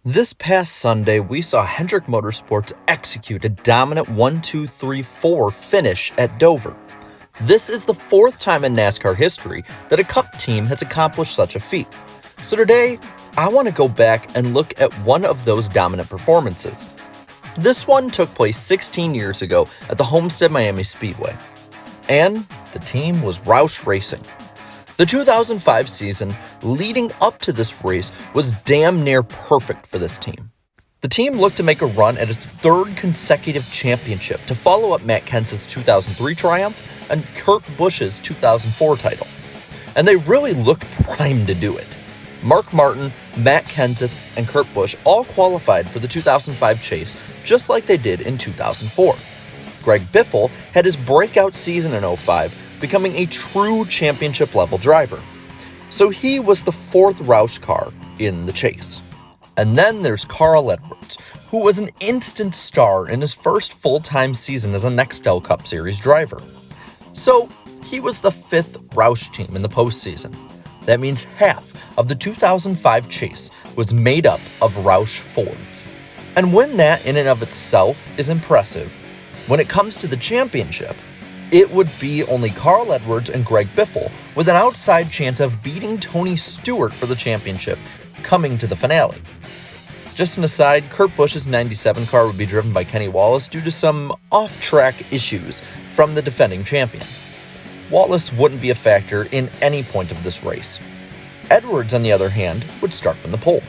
This past Sunday, we saw Hendrick Motorsports execute a dominant 1-2-3-4 finish at Dover. This is the fourth time in NASCAR history that a Cup team has accomplished such a feat. So today, I want to go back and look at one of those dominant performances. This one took place 16 years ago at the Homestead-Miami Speedway. And the team was Roush Racing. The 2005 season leading up to this race was damn near perfect for this team. The team looked to make a run at its third consecutive championship to follow up Matt Kenseth's 2003 triumph and Kurt Busch's 2004 title. And they really looked primed to do it. Mark Martin, Matt Kenseth, and Kurt Busch all qualified for the 2005 chase just like they did in 2004. Greg Biffle had his breakout season in 2005, becoming a true championship-level driver. So he was the fourth Roush car in the chase. And then there's Carl Edwards, who was an instant star in his first full-time season as a NASCAR Cup Series driver. So he was the fifth Roush team in the postseason. That means half of the 2005 chase was made up of Roush Fords. And when that in and of itself is impressive, when it comes to the championship, it would be only Carl Edwards and Greg Biffle with an outside chance of beating Tony Stewart for the championship coming to the finale. Just an aside, Kurt Busch's 97 car would be driven by Kenny Wallace due to some off-track issues from the defending champion. Wallace wouldn't be a factor in any point of this race. Edwards, on the other hand, would start from the pole.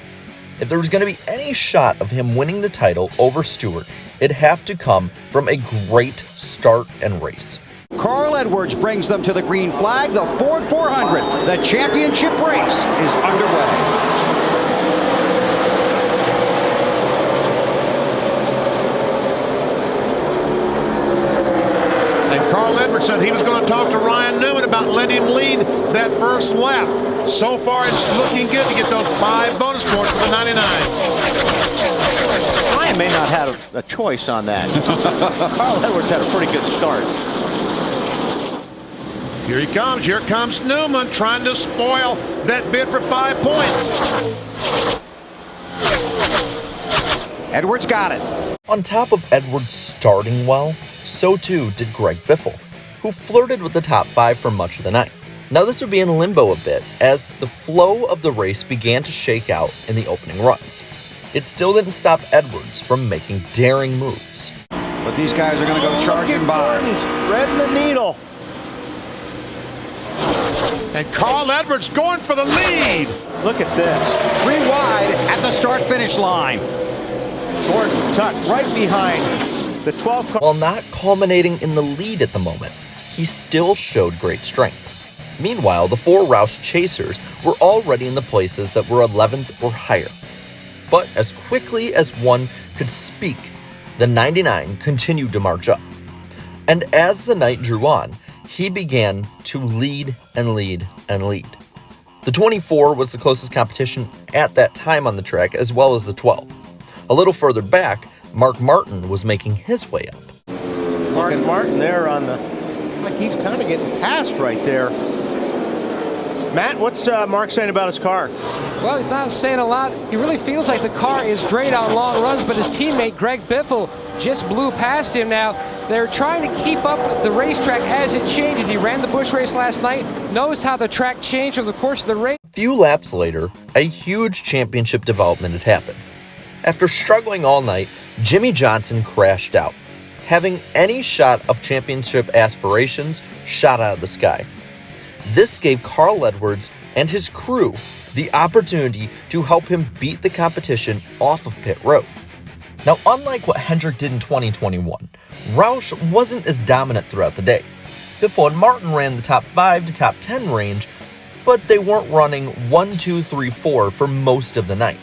If there was going to be any shot of him winning the title over Stewart, it'd have to come from a great start and race. Carl Edwards brings them to the green flag. The Ford 400, the championship race, is underway. And Carl Edwards said he was going to talk to Ryan Newman about letting him lead that first lap. So far, it's looking good to get those 5 bonus points for the 99. Ryan may not have a choice on that. Carl Edwards had a pretty good start. Here he comes. Here comes Newman trying to spoil that bid for 5 points. Edwards got it. On top of Edwards starting well, so too did Greg Biffle, who flirted with the top 5 for much of the night. Now this would be in limbo a bit as the flow of the race began to shake out in the opening runs. It still didn't stop Edwards from making daring moves. But these guys are going to go charging by. Threading the needle. And Carl Edwards going for the lead. Look at this. 3 wide at the start-finish line. Gordon tucked right behind the 12 car. While not culminating in the lead at the moment, he still showed great strength. Meanwhile, the 4 Roush chasers were already in the places that were 11th or higher. But as quickly as one could speak, the 99 continued to march up. And as the night drew on, he began to lead and lead and lead. The 24 was the closest competition at that time on the track, as well as the 12. A little further back, Mark Martin was making his way up. Martin there on the, like he's kind of getting past right there. Matt, what's Mark saying about his car? Well, he's not saying a lot. He really feels like the car is great on long runs, but his teammate Greg Biffle just blew past him now. They're trying to keep up with the racetrack as it changes. He ran the Busch race last night, knows how the track changed over the course of the race. A few laps later, a huge championship development had happened. After struggling all night, Jimmie Johnson crashed out, having any shot of championship aspirations shot out of the sky. This gave Carl Edwards and his crew the opportunity to help him beat the competition off of pit road. Now, unlike what Hendrick did in 2021, Roush wasn't as dominant throughout the day. Biffle and Martin ran the top 5 to top 10 range, but they weren't running 1, 2, 3, 4 for most of the night.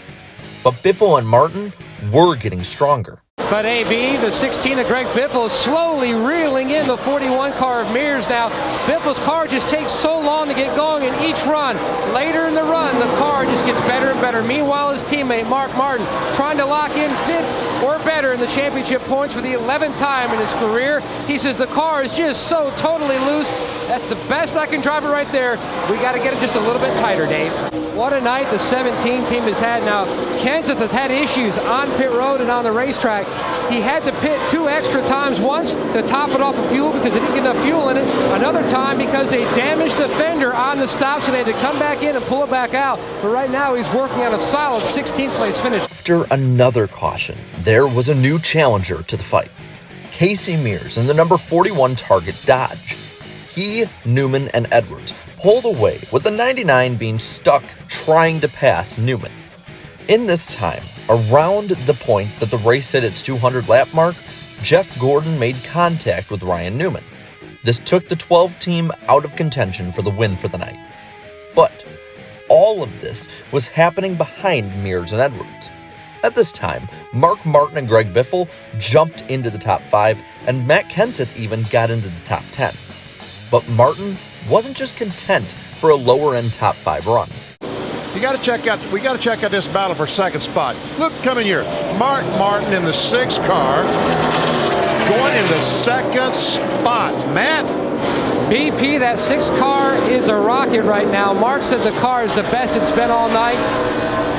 But Biffle and Martin were getting stronger. But AB, the 16 of Greg Biffle, slowly reeling in the 41 car of Mears now. Biffle's car just takes so long to get going in each run. Later in the run, the car just gets better and better. Meanwhile, his teammate, Mark Martin, trying to lock in 5th or better in the championship points for the 11th time in his career. He says the car is just so totally loose. That's the best I can drive it right there. We got to get it just a little bit tighter, Dave. What a night the 17 team has had. Now, Kenseth has had issues on pit road and on the racetrack. He had to pit 2 extra times, once to top it off of fuel because they didn't get enough fuel in it, another time because they damaged the fender on the stop, so they had to come back in and pull it back out. But right now he's working on a solid 16th place finish. After another caution, there was a new challenger to the fight. Casey Mears in the number 41 Target Dodge. He, Newman, and Edwards pulled away, with the 99 being stuck trying to pass Newman. In this time, around the point that the race hit its 200 lap mark, Jeff Gordon made contact with Ryan Newman. This took the 12 team out of contention for the win for the night. But all of this was happening behind Mears and Edwards. At this time, Mark Martin and Greg Biffle jumped into the top 5, and Matt Kenseth even got into the top 10. But Martin wasn't just content for a lower-end top 5 run. We got to check out this battle for second spot. Look, coming here, Mark Martin in the 6 car, going in the second spot. Matt? BP, that 6 car is a rocket right now. Mark said the car is the best it's been all night.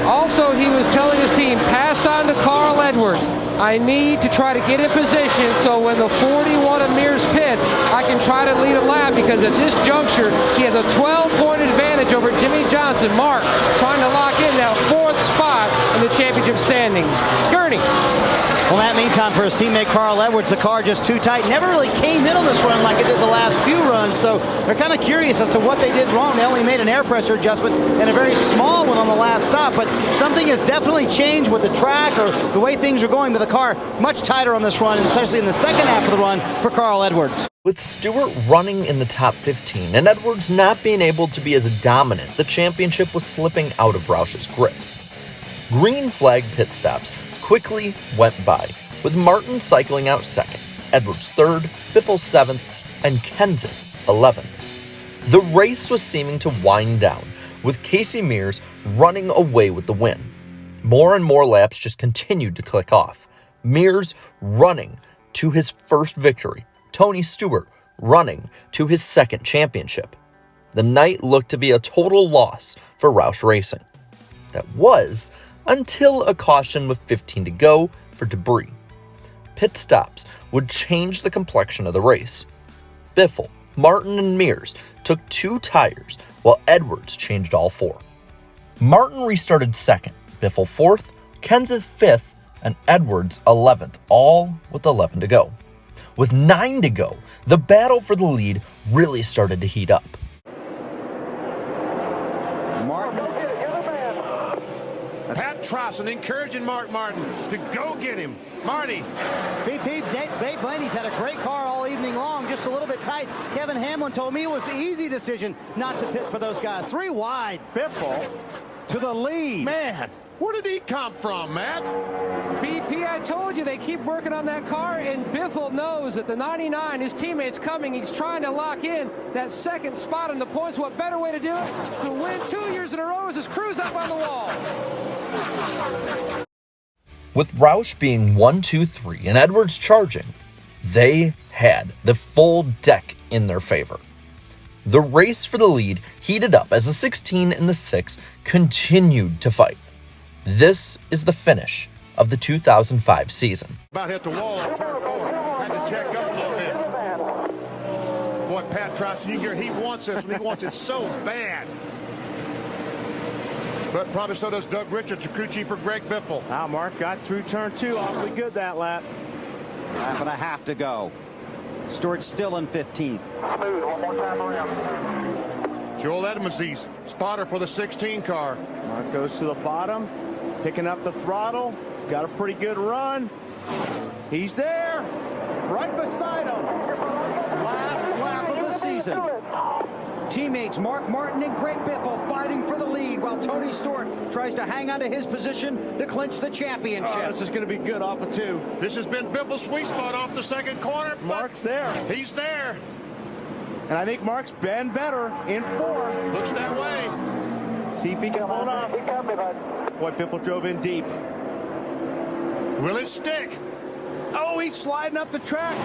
Also, he was telling his team, pass on to Carl Edwards. I need to try to get in position so when the 41 of Mears pits, I can try to lead a lap, because at this juncture, he has a 12-point advantage over Jimmy Johnson. Mark trying to lock in that 4th spot in the championship standings. Gurney. Well, Matt, meantime, for his teammate Carl Edwards, the car just too tight. Never really came in on this run like it did the last few runs, so they're kind of curious as to what they did wrong. They only made an air pressure adjustment and a very small one on the last stop, but something has definitely changed with the track or the way things are going, but the car much tighter on this run, especially in the second half of the run for Carl Edwards. With Stewart running in the top 15 and Edwards not being able to be as dominant, the championship was slipping out of Roush's grip. Green flag pit stops quickly went by, with Martin cycling out 2nd, Edwards 3rd, Biffle 7th, and Kenseth 11th. The race was seeming to wind down, with Casey Mears running away with the win. More and more laps just continued to click off. Mears running to his first victory, Tony Stewart running to his 2nd championship. The night looked to be a total loss for Roush Racing. That was until a caution with 15 to go for debris. Pit stops would change the complexion of the race. Biffle, Martin, and Mears took 2 tires, while Edwards changed all 4. Martin restarted 2nd, Biffle 4th, Kenseth 5th, and Edwards 11th, all with 11 to go. With 9 to go, the battle for the lead really started to heat up. Pat Trosson encouraging Mark Martin to go get him. Marty. Dave Blaney's had a great car all evening long, just a little bit tight. Kevin Hamlin told me it was an easy decision not to pit for those guys. 3 wide. Biffle to the lead. Man, where did he come from, Matt? BP, I told you, they keep working on that car, and Biffle knows that the 99, his teammate's coming. He's trying to lock in that 2nd spot in the points. What better way to do it? To win 2 years in a row is his cruise up on the wall. With Roush being 1, 2, 3 and Edwards charging, they had the full deck in their favor. The race for the lead heated up as the 16 and the 6 continued to fight. This is the finish of the 2005 season. About hit the wall on turn 4. Had to check up a little bit. Boy, Pat Troston, you hear he wants this, and he wants it so bad. But probably so does Doug Richards, the crew chief for Greg Biffle. Now Mark got through turn 2, awfully good that lap. Lap and a half to go. Stewart still in 15th. Smooth, one more time around. Joel Edmonds, the spotter for the 16 car. Mark goes to the bottom, picking up the throttle. Got a pretty good run. He's there, right beside him. Last lap of the season. Teammates Mark Martin and Greg Biffle fighting for the lead, while Tony Stewart tries to hang on to his position to clinch the championship. Oh, this is going to be good off of 2. This has been Biffle's sweet spot off the 2nd corner. Mark's there. He's there. And I think Mark's been better in 4. Looks that way. See if he can hold up. He got me, bud. Boy, Biffle drove in deep. Will it stick? Oh, he's sliding up the track.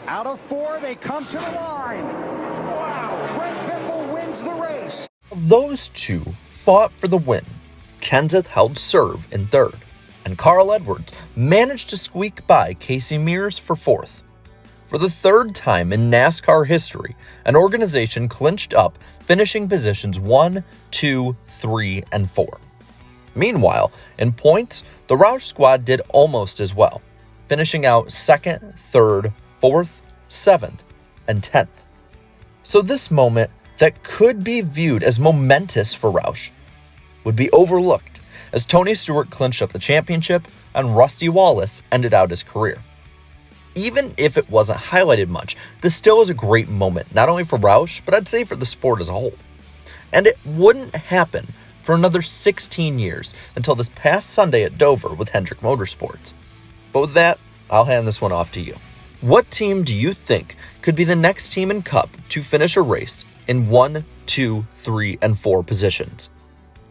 Out of 4, they come to the line. Wow! Greg Biffle wins the race. Those two fought for the win. Kenseth held serve in third, and Carl Edwards managed to squeak by Casey Mears for fourth. For the third time in NASCAR history, an organization clinched up finishing positions 1, 2, 3, and 4. Meanwhile, in points, the Roush squad did almost as well, finishing out 2nd, 3rd, 4th, 7th, and 10th. So this moment that could be viewed as momentous for Roush would be overlooked as Tony Stewart clinched up the championship and Rusty Wallace ended out his career. Even if it wasn't highlighted much, this still is a great moment, not only for Roush, but I'd say for the sport as a whole. And it wouldn't happen for another 16 years until this past Sunday at Dover with Hendrick Motorsports. But with that, I'll hand this one off to you. What team do you think could be the next team in Cup to finish a race in 1, 2, 3, and 4 positions?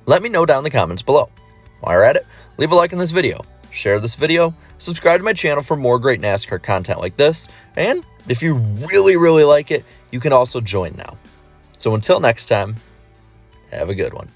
Let me know down in the comments below. While you're at it, leave a like on this video, share this video, subscribe to my channel for more great NASCAR content like this, and if you really like it, you can also join now. So until next time, have a good one.